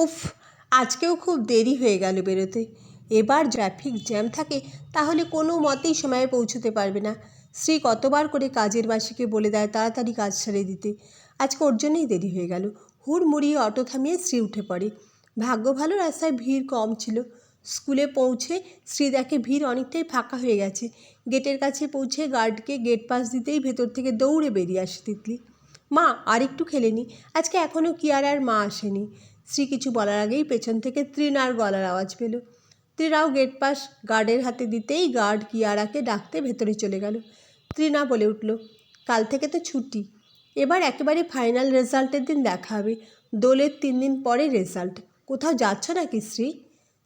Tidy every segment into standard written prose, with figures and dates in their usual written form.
উফ, আজকেও খুব দেরি হয়ে গেল বেরোতে। এবার ট্রাফিক জ্যাম থাকে তাহলে কোনো মতেই সময়ে পৌঁছতে পারবে না। শ্রী কতবার করে কাজের মাসিকে বলে দেয় তাড়াতাড়ি কাজ ছেড়ে দিতে। আজকে ওর জন্যই দেরি হয়ে গেল। হুড়মুড়িয়ে অটো থামিয়ে শ্রী উঠে পড়ে। ভাগ্য ভালো রাস্তায় ভিড় কম ছিল। স্কুলে পৌঁছে শ্রী দেখে ভিড় অনেকটাই ফাঁকা হয়ে গেছে। গেটের কাছে পৌঁছে গার্ডকে গেট পাস দিতেই ভেতর থেকে দৌড়ে বেরিয়ে আসে তিতলি। মা, আর একটু খেলে নি, আজকে এখনও কিয়ারার মা আসেনি। শ্রী কিছু বলার আগেই পেছন থেকে তৃণার গলার আওয়াজ পেল। তৃণাও গেট পাস গার্ডের হাতে দিতেই গার্ড কিয়ারাকে ডাকতে ভেতরে চলে গেল। তৃণা বলে উঠল, কাল থেকে তো ছুটি, এবার একেবারে ফাইনাল রেজাল্টের দিন দেখা হবে। দোলের 3 দিন পরে রেজাল্ট। কোথাও যাচ্ছ নাকি শ্রী?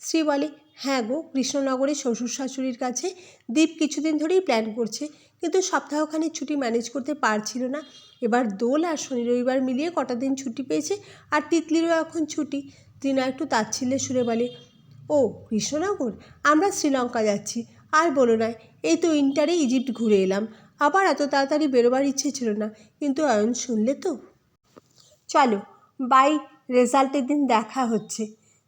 শ্রী বলে, হ্যাঁ গো, কৃষ্ণনগরে শ্বশুর শাশুড়ির কাছে। দীপ কিছুদিন ধরেই প্ল্যান করছে, কিন্তু সপ্তাহখানেক ছুটি ম্যানেজ করতে পারছিল না। এবার দোল আর শনি রবিবার মিলিয়ে কটা দিন ছুটি পেয়েছে, আর তিতলিরও এখন ছুটি। তৃণা একটু তাচ্ছিল্যের সুরে বলে, ও কৃষ্ণনগর, আমরা শ্রীলঙ্কা যাচ্ছি। আর বলো না, এই তো ইন্টারে ইজিপ্ট ঘুরে এলাম। আবার এত তাড়াতাড়ি বেরোবার ইচ্ছে ছিল না, কিন্তু অয়ন শুনলে তো। চলো, বাই, রেজাল্টের দিন দেখা হচ্ছে।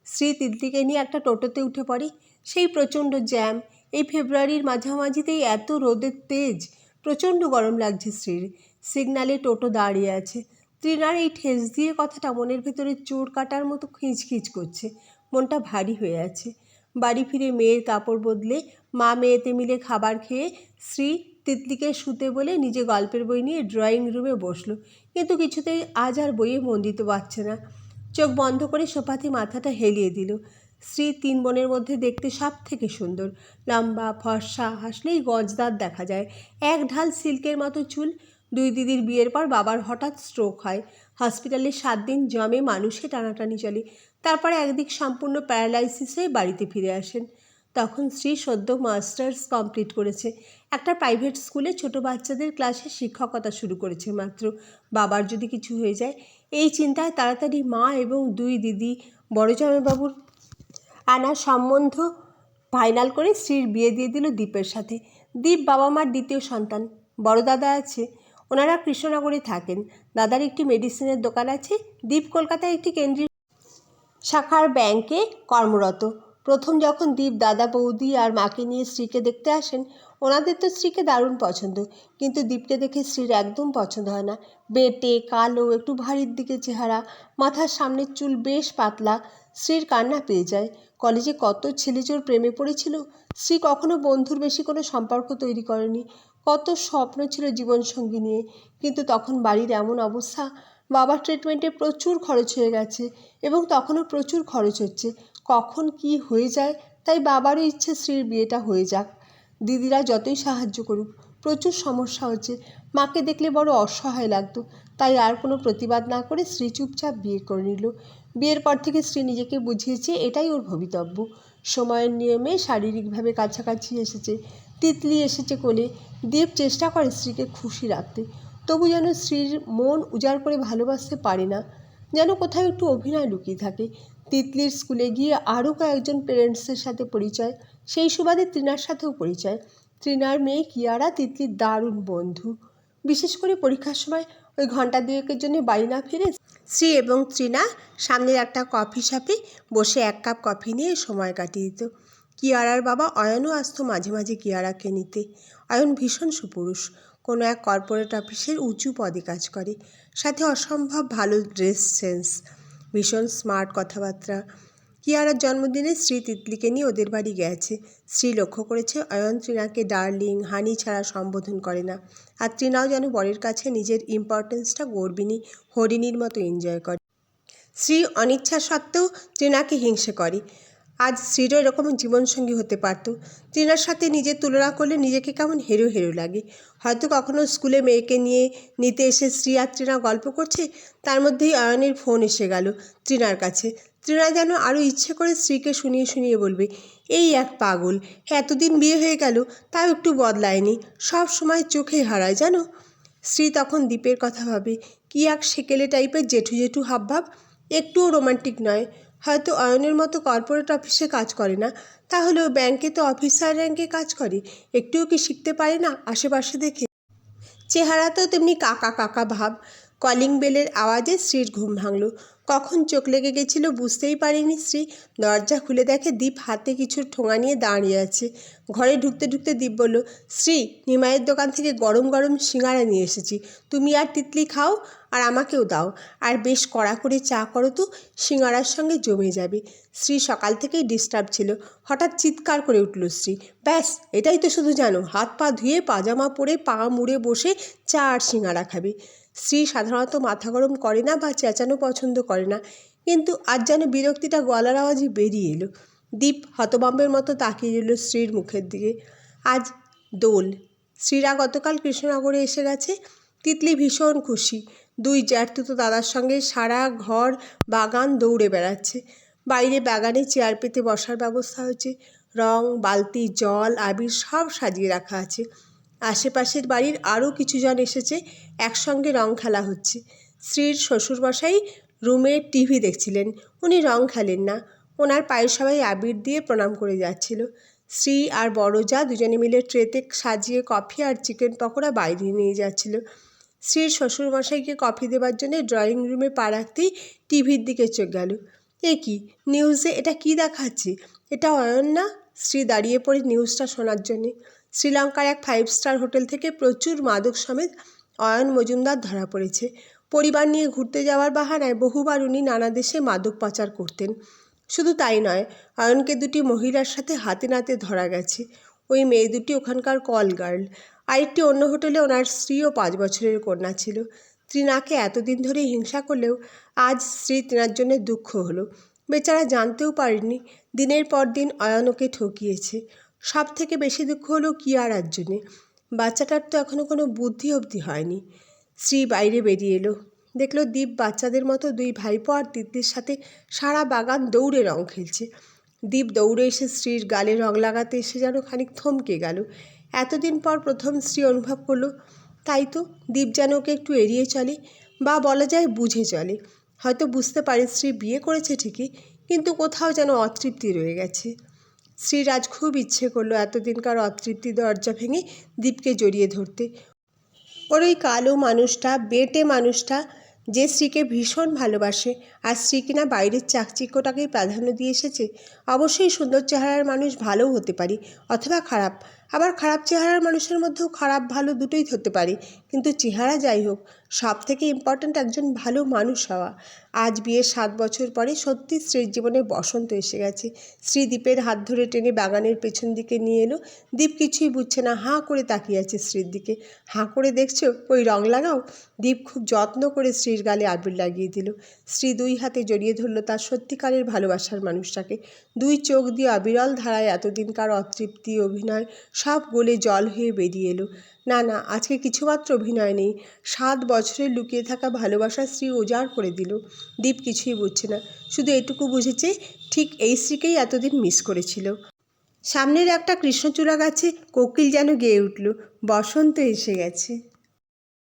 শ্রী তিতলিকে নিয়ে একটা টোটোতে উঠে পড়ে। সেই প্রচণ্ড জ্যাম। এই ফেব্রুয়ারির মাঝামাঝিতেই এত রোদের তেজ। প্রচণ্ড গরম লাগছে শ্রীর। সিগনালে টোটো দাঁড়িয়ে আছে। তৃণার এই ঠেস দিয়ে কথাটা মনের ভেতরে চোর কাটার মতো খিঁচখিচ করছে। মনটা ভারী হয়ে আছে। বাড়ি ফিরে মেয়ের কাপড় বদলে মা মেয়েতে মিলে খাবার খেয়ে শ্রী তিতলিকে শুতে বলে নিজে গল্পের বই নিয়ে ড্রয়িং রুমে বসলো, কিন্তু কিছুতেই আজ আর বইয়ে মন দিতে পারছে না। চোখ বন্ধ করে সোফাতে মাথাটা হেলিয়ে দিল। শ্রী 3 বোনের মধ্যে দেখতে সব থেকে সুন্দর। লম্বা, ফর্সা, হাসলেই গজদাঁত দেখা যায়। এক ঢাল সিল্কের মতো চুল। 2 দিদির বিয়ের পর বাবার হঠাৎ স্ট্রোক হয়। হসপিটালে 7 দিন জমে মানুষে টানাটানি চলে। তারপরে একদিক সম্পূর্ণ প্যারালাইসিস হয়ে বাড়িতে ফিরে আসেন। তখন শ্রী সদ্য মাস্টার্স কমপ্লিট করেছে। একটা প্রাইভেট স্কুলে ছোট বাচ্চাদের ক্লাসে শিক্ষকতা শুরু করেছে মাত্র। বাবার যদি কিছু হয়ে যায়, এই চিন্তায় তাড়াতাড়ি মা এবং 2 দিদি বড় জামাইবাবুর আনা সম্বন্ধ ফাইনাল করে শ্রীর বিয়ে দিয়ে দিল দীপের সাথে। দীপ বাবা মার দ্বিতীয় সন্তান। বড় দাদা আছে, ওনারা কৃষ্ণনগরে থাকেন। দাদার একটি মেডিসিনের দোকান আছে। দীপ কলকাতায় একটি কেন্দ্রীয় শাখার ব্যাংকে কর্মরত। প্রথম যখন দীপ দাদা বৌদি আর মাকে নিয়ে শ্রীকে দেখতে আসেন, ওনাদের তো শ্রীকে দারুণ পছন্দ, কিন্তু দীপকে দেখে শ্রীর একদম পছন্দ হয় না। বেঁটে, কালো, একটু ভারীর দিকে চেহারা, মাথার সামনের চুল বেশ পাতলা। শ্রীর কান্না পেয়ে যায়। কলেজে কত ছেলেচোর প্রেমে পড়েছিল। শ্রী কখনো বন্ধুর বেশি কোনো সম্পর্ক তৈরি করেনি। কত স্বপ্ন ছিল জীবনসঙ্গী নিয়ে, কিন্তু তখন বাড়ির এমন অবস্থা। বাবার ট্রিটমেন্টে প্রচুর খরচ হয়ে গেছে, এবং তখনও প্রচুর খরচ হচ্ছে। কখন কি হয়ে যায়, তাই বাবারও ইচ্ছে শ্রীর বিয়েটা হয়ে যাক। দিদিরা যতই সাহায্য করুক, প্রচুর সমস্যা হচ্ছে। মাকে দেখলে বড় অসহায় লাগতো, তাই আর কোনো প্রতিবাদ না করে শ্রী চুপচাপ বিয়ে করে নিল। বিয়ের পর থেকে শ্রী নিজেকে বুঝিয়েছে এটাই ওর ভবিতব্য। সময়ের নিয়মে শারীরিকভাবে কাছাকাছি এসেছে। তিতলি এসেছে কোলে। দীপ চেষ্টা করে স্ত্রীকে খুশি রাখতে, তবু যেন স্ত্রীর মন উজাড় করে ভালোবাসতে পারে না, যেন কোথাও একটু অভিনয় লুকিয়ে থাকে। তিতলির স্কুলে গিয়ে আরও কয়েকজন পেরেন্টসের সাথে পরিচয়। সেই সুবাদে তৃণার সাথেও পরিচয়। তৃণার মেয়ে কিয়ারা তিতলির দারুণ বন্ধু। বিশেষ করে পরীক্ষার সময় ওই ঘন্টা 2-এর জন্য বাড়ি না ফিরে শ্রী এবং তৃণা সামনের একটা কফি শপে বসে 1 কাপ কফি নিয়ে সময় কাটিয়ে দিত। কিয়ারার বাবা অয়নও আসতো মাঝে মাঝে কিয়ারাকে নিতে। অয়ন ভীষণ সুপুরুষ, কোনো এক কর্পোরেট অফিসের উঁচু পদে কাজ করে। সাথে অসম্ভব ভালো ড্রেস সেন্স, ভীষণ স্মার্ট কথাবার্তা। কিয়ারার জন্মদিনে শ্রী তিতলিকে নিয়ে ওদের বাড়ি গেছে। শ্রী লক্ষ্য করেছে অয়ন তৃণাকে ডার্লিং, হানি ছাড়া সম্বোধন করে না। আর তৃণাও যেন বরের কাছে নিজের ইম্পর্টেন্সটা গর্বিণী হরিণীর মতো এনজয় করে। শ্রী অনিচ্ছা সত্ত্বেও তৃণাকে হিংসে করে। আজ শ্রীরও এরকম জীবনসঙ্গী হতে পারত। তৃণার সাথে নিজের তুলনা করলে নিজেকে কেমন হেরো হেরো লাগে। হয়তো কখনো স্কুলে মেয়েকে নিতে এসে শ্রী আর তৃণা গল্প করছে, তার মধ্যেই অয়নের ফোন এসে গেল তৃণার কাছে। তৃণা যেন আরও ইচ্ছে করে স্ত্রীকে শুনিয়ে শুনিয়ে বলবে, এই এক পাগল, এতদিন বিয়ে হয়ে গেল তাও একটু বদলায়নি, সব সময় চোখে হারায় জানো। শ্রী তখন দীপের কথা ভাবে। কি এক সেকেলে টাইপের জেঠু জেঠু হাবভাব, একটুও রোমান্টিক নয়। হয়তো অয়নের মতো কর্পোরেট অফিসে কাজ করে না, তাহলেও ব্যাংকে তো অফিসার র্যাঙ্কে কাজ করে। একটুও কি শিখতে পারে না আশেপাশে দেখে? চেহারাতেও তেমনি কাকা কাকা ভাব। কলিং বেলের আওয়াজে শ্রীর ঘুম ভাঙল। কখন চোখ লেগে গেছিল বুঝতেই পারেনি স্ত্রী। দরজা খুলে দেখে দীপ হাতে কিছু ঠোঙা নিয়ে দাঁড়িয়ে আছে। ঘরে ঢুকতে ঢুকতে দীপ বলল, শ্রী, নিমাইয়ের দোকান থেকে গরম গরম সিঙ্গারা নিয়ে এসেছি। তুমি আর তিতলি খাও, আর আমাকেও দাও। আর বেশ কড়া করে চা করো তো, সিঙ্গারার সঙ্গে জমে যাবে। স্ত্রী সকাল থেকেই ডিস্টার্ব ছিল। হঠাৎ চিৎকার করে উঠল স্ত্রী, ব্যাস, এটাই তো শুধু জানো, হাত পা ধুয়ে পাজামা পরে পা মুড়ে বসে চা আর সিঙ্গারা খাবে। স্ত্রী সাধারণত মাথা গরম করে না বা চেঁচানো পছন্দ করে না, কিন্তু আজ যেন বিরক্তিটা গলার আওয়াজে বেরিয়ে এলো। দীপ হতভম্বের মতো তাকিয়ে রইল স্ত্রীর মুখের দিকে। আজ দোল। স্ত্রীরা গতকাল কৃষ্ণনগরে এসে গেছে। তিতলি ভীষণ খুশি। দুই জ্যাঠতুতো দাদার সঙ্গে সারা ঘর বাগান দৌড়ে বেড়াচ্ছে। বাইরে বাগানে চেয়ার পেতে বসার ব্যবস্থা হয়েছে। রং, বালতি, জল, আবির সব সাজিয়ে রাখা আছে। আশেপাশের বাড়ির আরও কিছুজন এসেছে, একসঙ্গে রং খেলা হচ্ছে। স্ত্রীর শ্বশুরমশাই রুমে টিভি দেখছিলেন। উনি রং খেলেন না। ওনার পায়ে সবাই আবির দিয়ে প্রণাম করে যাচ্ছিল। স্ত্রী আর বড় যা দুজনে মিলে ট্রেতে সাজিয়ে কফি আর চিকেন পকোড়া বাইরে নিয়ে যাচ্ছিল। স্ত্রীর শ্বশুরমশাইকে কফি দেবার জন্য ড্রয়িং রুমে পা রাখতেই টিভির দিকে চোখ গেল। এ কি, নিউজে এটা কি দেখাচ্ছে? এটা অয়ন না? স্ত্রী দাঁড়িয়ে পড়ে নিউজটা শোনার জন্যে। শ্রীলঙ্কার এক 5 স্টার হোটেল থেকে প্রচুর মাদক সমেত অয়ন মজুমদার ধরা পড়েছে। পরিবার নিয়ে ঘুরতে যাওয়ার বাহানায় বহুবার উনি নানা দেশে মাদক পাচার করতেন। শুধু তাই নয়, অয়নকে দুটি মহিলার সাথে হাতে নাতে ধরা গেছে। ওই মেয়ে দুটি ওখানকার কল গার্ল। আরেকটি অন্য হোটেলে ওনার স্ত্রী ও 5 বছরের কন্যা ছিল। ত্রিনাকে এতদিন ধরে হিংসা করলেও আজ স্ত্রী তেনার জন্য দুঃখ হলো। বেচারা জানতেও পারেনি দিনের পর দিন অয়ন ওকে ঠকিয়েছে। সব থেকে বেশি দুঃখ হলো কিয়ারার জন্যে। বাচ্চাটার তো এখনও কোনো বুদ্ধি অবধি হয়নি। স্ত্রী বাইরে বেরিয়ে এলো। দেখল দীপ বাচ্চাদের মতো দুই ভাইপো আর তিতলির সাথে সারা বাগান দৌড়ে রং খেলছে। দীপ দৌড়ে এসে স্ত্রীর গালে রং লাগাতে এসে যেন খানিক থমকে গেল। এতদিন পর প্রথম স্ত্রী অনুভব করলো, তাই তো, দীপ যেন ওকে একটু এড়িয়ে চলে, বা বলা যায় বুঝে চলে। হয়তো বুঝতে পারে স্ত্রী বিয়ে করেছে ঠিকই, কিন্তু কোথাও যেন অতৃপ্তি রয়ে গেছে। স্ত্রীর আজ খুব ইচ্ছে করলো এতদিনকার অতৃপ্তি দরজা ভেঙে দীপকে জড়িয়ে ধরতে। ওর ওই কালো মানুষটা, বেঁটে মানুষটা, যে স্ত্রীকে ভীষণ ভালোবাসে, আর স্ত্রী কিনা বাইরের চাকচিক্যটাকেই প্রাধান্য দিয়ে এসেছে। অবশ্যই সুন্দর চেহারার মানুষ ভালোও হতে পারে, অথবা খারাপ। আবার খারাপ চেহারার মানুষের মধ্যেও খারাপ ভালো দুটোই হতে পারে। কিন্তু চেহারা যাই হোক, সব থেকে ইম্পর্ট্যান্ট একজন ভালো মানুষ হওয়া। আজ বিয়ের 7 বছর পরে সত্যি স্ত্রীর জীবনে বসন্ত এসে গেছে। স্ত্রী দীপের হাত ধরে টেনে বাগানের পেছন দিকে নিয়ে এলো। দীপ কিছুই বুঝছে না, হাঁ করে তাকিয়ে আছে স্ত্রীর দিকে। হাঁ করে দেখছো, ওই রং লাগাও। দীপ খুব যত্ন করে স্ত্রীর গালে আবির লাগিয়ে দিল। স্ত্রী দুই হাতে জড়িয়ে ধরল তার সত্যিকারের ভালোবাসার মানুষটাকে। দুই চোখ দিয়ে অবিরল ধারায় এতদিনকার অতৃপ্তি, অভিনয় সব গলে জল হয়ে বেরিয়ে এলো। না না, আজকে কিছুমাত্র অভিনয় নেই। 7 বছরের লুকিয়ে থাকা ভালোবাসা স্ত্রী উজাড় করে দিল। দীপ কিছুই বুঝছে না, শুধু এটুকু বুঝেছে, ঠিক এই স্ত্রীকেই এতদিন মিস করেছিল। সামনের একটা কৃষ্ণচূড়া গাছে কোকিল যেন গেয়ে উঠল, বসন্ত এসে গেছে।